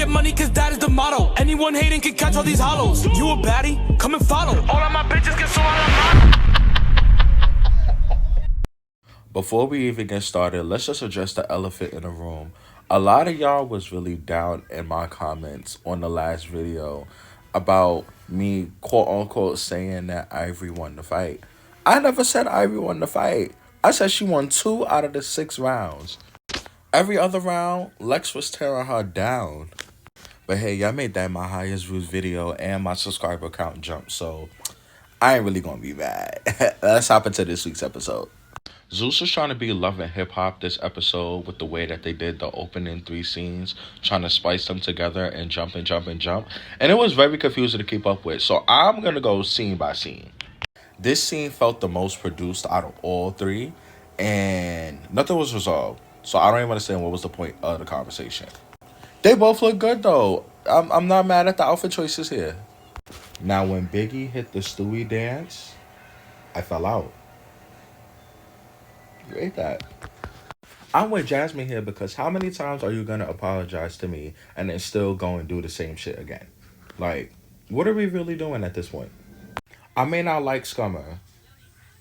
get money cause that is the motto. Anyone hating can catch all these hollows. You a baddie? Come and follow. All of my bitches get so out of Before we even get started, let's just address the elephant in the room. A lot of y'all was really down in my comments on the last video about me, quote unquote, saying that Ivory won the fight. I never said Ivory won the fight. I said she won 2 out of the 6 rounds. Every other round, Lex was tearing her down. But hey, y'all made that my highest views video and my subscriber count jump, so I ain't really gonna be mad. Let's hop into this week's episode. Zeus was trying to be Love and Hip Hop this episode with the way that they did the opening 3 scenes, trying to spice them together and jump and jump and jump. And it was very confusing to keep up with. So I'm going to go scene by scene. This scene felt the most produced out of all 3, and nothing was resolved. So I don't even understand what was the point of the conversation. They both look good though. I'm not mad at the outfit choices here. Now when Biggie hit the Stewie dance, I fell out. You ate that. I'm with Jasmine here because how many times are you going to apologize to me and then still go and do the same shit again? Like, what are we really doing at this point? I may not like Scummer,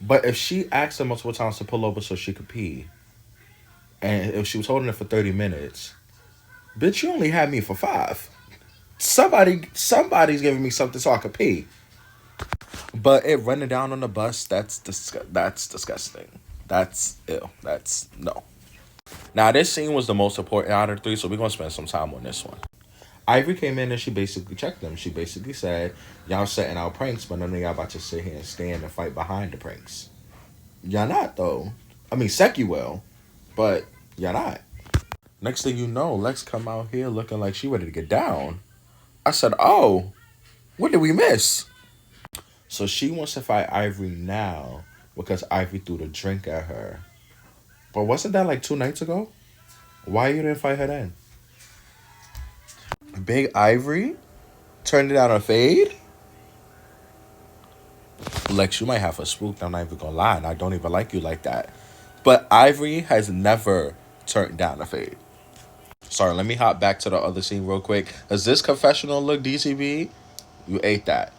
but if she asked him multiple times to pull over so she could pee, and if she was holding it for 30 minutes, bitch, you only had me for 5. Somebody's giving me something so I could pee. But it running down on the bus, that's disgusting. That's ew. That's no. Now, this scene was the most important out of the 3, so we're going to spend some time on this one. Ivory came in and she basically checked them. She basically said, y'all setting out pranks, but none of y'all about to sit here and stand and fight behind the pranks. Y'all not, though. I mean, Seki will, but y'all not. Next thing you know, Lex come out here looking like she ready to get down. I said, oh, what did we miss? So she wants to fight Ivory now because Ivory threw the drink at her. But wasn't that like 2 nights ago? Why you didn't fight her then? Big Ivory turned it out on fade? Lex, you might have a spook. I'm not even gonna lie, and I don't even like you like that. But Ivory has never turned down a fade. Sorry, let me hop back to the other scene real quick. Does this confessional look DCB? You ate that.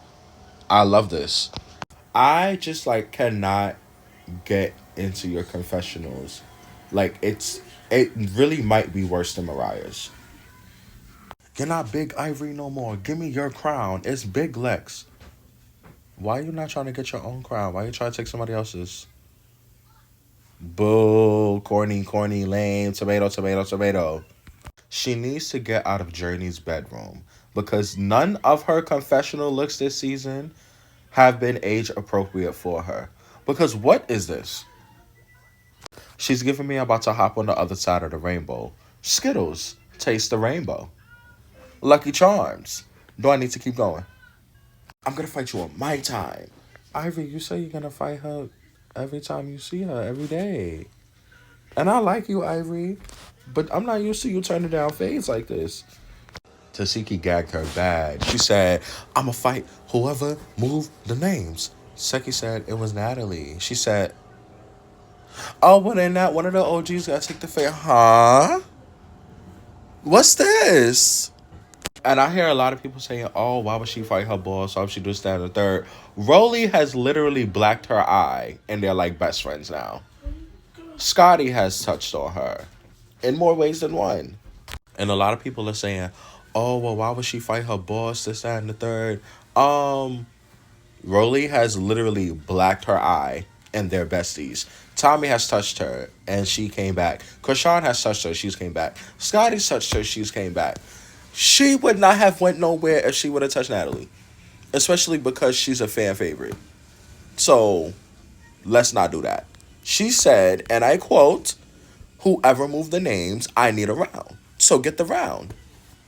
I love this. I just like cannot get into your confessionals. Like it really might be worse than Mariah's. You're not Big Ivory no more. Give me your crown. It's Big Lex. Why are you not trying to get your own crown? Why are you trying to take somebody else's? Boo, corny, lame, tomato. She needs to get out of Journey's bedroom because none of her confessional looks this season have been age appropriate for her. Because what is this? She's giving me about to hop on the other side of the rainbow. Skittles, taste the rainbow. Lucky Charms. Do I need to keep going? I'm going to fight you on my time. Ivory, you say you're going to fight her every time you see her, every day. And I like you, Ivory, but I'm not used to you turning down fades like this. Tasiki gagged her bad. She said, I'm going to fight whoever moved the names. Seki said it was Natalie. She said, oh, well then that one of the OGs got to take the fade. Huh? What's this? And I hear a lot of people saying, oh, why would she fight her boss? Why would she do this, that, and the third? Rolly has literally blacked her eye, and they're like best friends now. Scotty has touched on her in more ways than one. And a lot of people are saying, oh, well, why would she fight her boss, this, that, and the third? Rolly has literally blacked her eye, and they're besties. Tommy has touched her, and she came back. Krishan has touched her, she's came back. Scotty's touched her, she's came back. She would not have went nowhere if she would have touched Natalie. Especially because she's a fan favorite. So, let's not do that. She said, and I quote, whoever moved the names, I need a round. So get the round.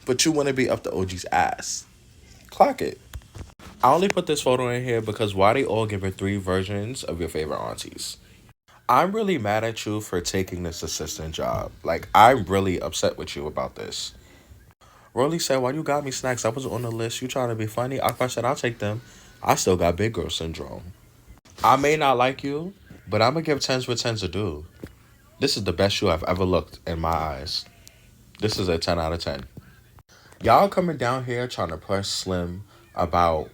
But you want to be up the OG's ass. Clock it. I only put this photo in here because why they all give her 3 versions of your favorite aunties. I'm really mad at you for taking this assistant job. Like, I'm really upset with you about this. Rolly said, why you got me snacks? I was on the list. You trying to be funny? Akbar said, I'll take them. I still got big girl syndrome. I may not like you, but I'm going to give 10s what 10s are due. This is the best shoe I've ever looked in my eyes. This is a 10 out of 10. Y'all coming down here trying to press Slim about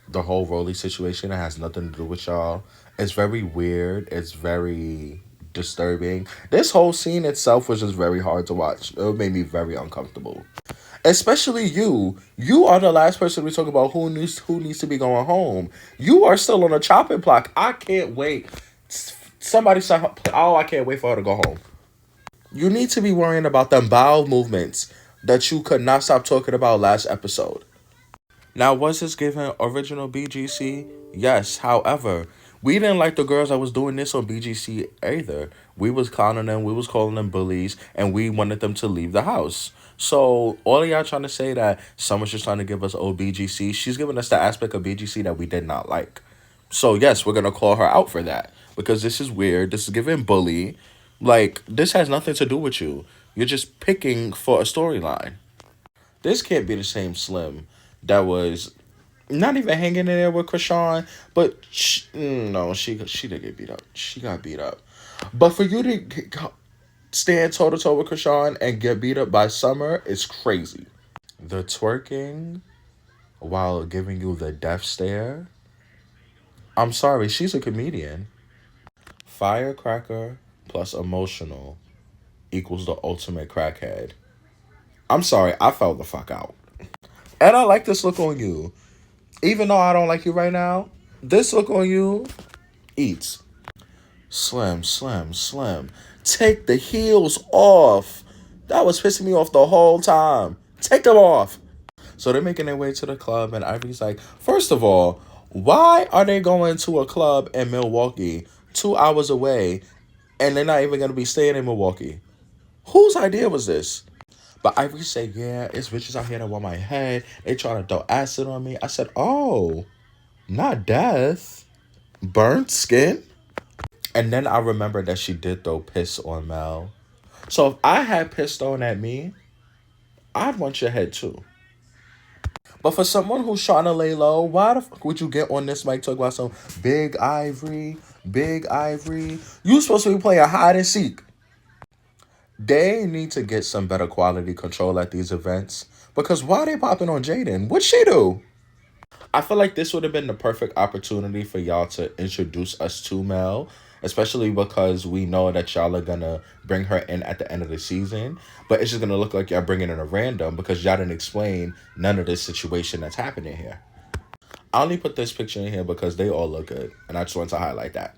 the whole Rolly situation that has nothing to do with y'all. It's very weird. It's very disturbing. This whole scene itself was just very hard to watch. It made me very uncomfortable. Especially you. You are the last person we talk about who needs to be going home. You are still on a chopping block. I can't wait. Somebody say, oh, I can't wait for her to go home. You need to be worrying about them bowel movements that you could not stop talking about last episode. Now, was this given original BGC? Yes. However, we didn't like the girls that was doing this on BGC either. We was clowning them, we was calling them bullies, and we wanted them to leave the house. So, all of y'all trying to say that someone's just trying to give us old BGC, she's giving us the aspect of BGC that we did not like. So, yes, we're going to call her out for that. Because this is weird. This is giving bully. Like, this has nothing to do with you. You're just picking for a storyline. This can't be the same Slim that was not even hanging in there with Krishan, but no, she didn't get beat up. She got beat up. But for you to stand toe to toe with Krishan and get beat up by Summer is crazy. The twerking while giving you the death stare. I'm sorry, she's a comedian. Firecracker plus emotional equals the ultimate crackhead. I'm sorry, I fell the fuck out. And I like this look on you. Even though I don't like you right now, this look on you eats. Slim, Slim, Slim. Take the heels off. That was pissing me off the whole time. Take them off. So they're making their way to the club, and Ivy's like, first of all, why are they going to a club in Milwaukee 2 hours away, and they're not even going to be staying in Milwaukee? Whose idea was this? But Ivy said, yeah, it's bitches out here that want my head. They trying to throw acid on me. I said, oh, not death. Burnt skin? And then I remembered that she did throw piss on Mel. So if I had piss thrown at me, I'd want your head too. But for someone who's trying to lay low, why the fuck would you get on this mic talk about some big Ivory, big Ivory? You supposed to be playing hide and seek. They need to get some better quality control at these events. Because why are they popping on Jaden? What'd she do? I feel like this would have been the perfect opportunity for y'all to introduce us to Mel. Especially because we know that y'all are going to bring her in at the end of the season. But it's just going to look like y'all bringing in a random because y'all didn't explain none of this situation that's happening here. I only put this picture in here because they all look good. And I just want to highlight that.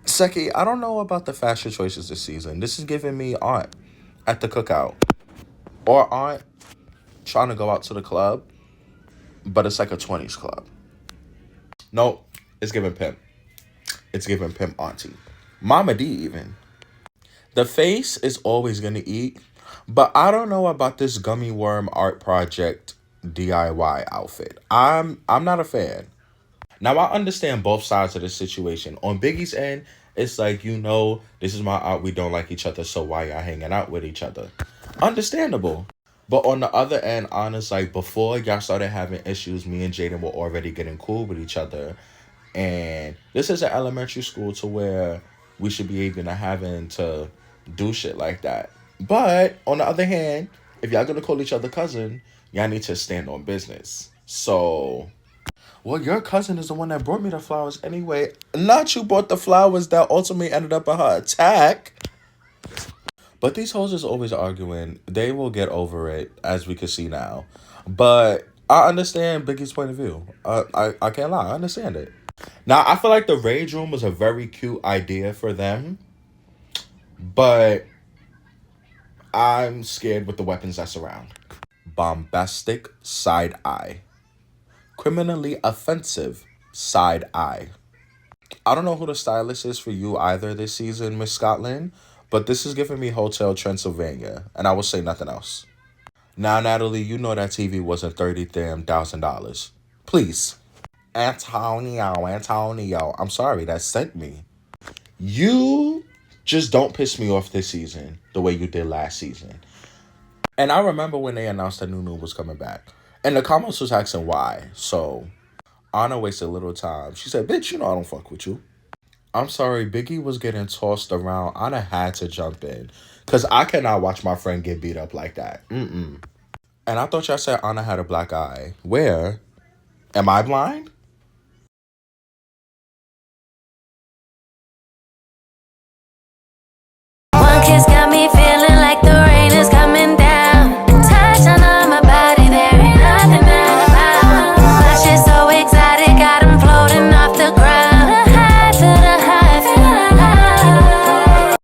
Seki, I don't know about the fashion choices this season. This is giving me aunt at the cookout. Or aunt trying to go out to the club, but it's like a 20s club. No, it's giving pimp. It's giving pimp auntie. Mama D even. The face is always going to eat, but I don't know about this gummy worm art project DIY outfit. I'm not a fan. Now, I understand both sides of the situation. On Biggie's end, it's like, this is my art. We don't like each other, so why y'all hanging out with each other? Understandable. But on the other end, honest, like, before y'all started having issues, me and Jaden were already getting cool with each other. And this is an elementary school to where we should be even having to do shit like that. But, on the other hand, if y'all gonna call each other cousin, y'all need to stand on business. So... well, your cousin is the one that brought me the flowers anyway. Not you bought the flowers that ultimately ended up in her attack. But these hoes is always arguing. They will get over it, as we can see now. But I understand Biggie's point of view. I can't lie. I understand it. Now, I feel like the Rage Room was a very cute idea for them. But I'm scared with the weapons that's around. Bombastic side eye. Criminally offensive side eye. I don't know who the stylist is for you either this season, Miss Scotland, but this is giving me Hotel Transylvania, and I will say nothing else. Now, Natalie, you know that TV wasn't $30,000. Please. Antonio. I'm sorry, that sent me. You just don't piss me off this season the way you did last season. And I remember when they announced that Nunu was coming back. And the comments was asking why. So, Ahna wasted a little time. She said, bitch, I don't fuck with you. I'm sorry, Biggie was getting tossed around. Ahna had to jump in. Because I cannot watch my friend get beat up like that. And I thought y'all said Ahna had a black eye. Where? Am I blind?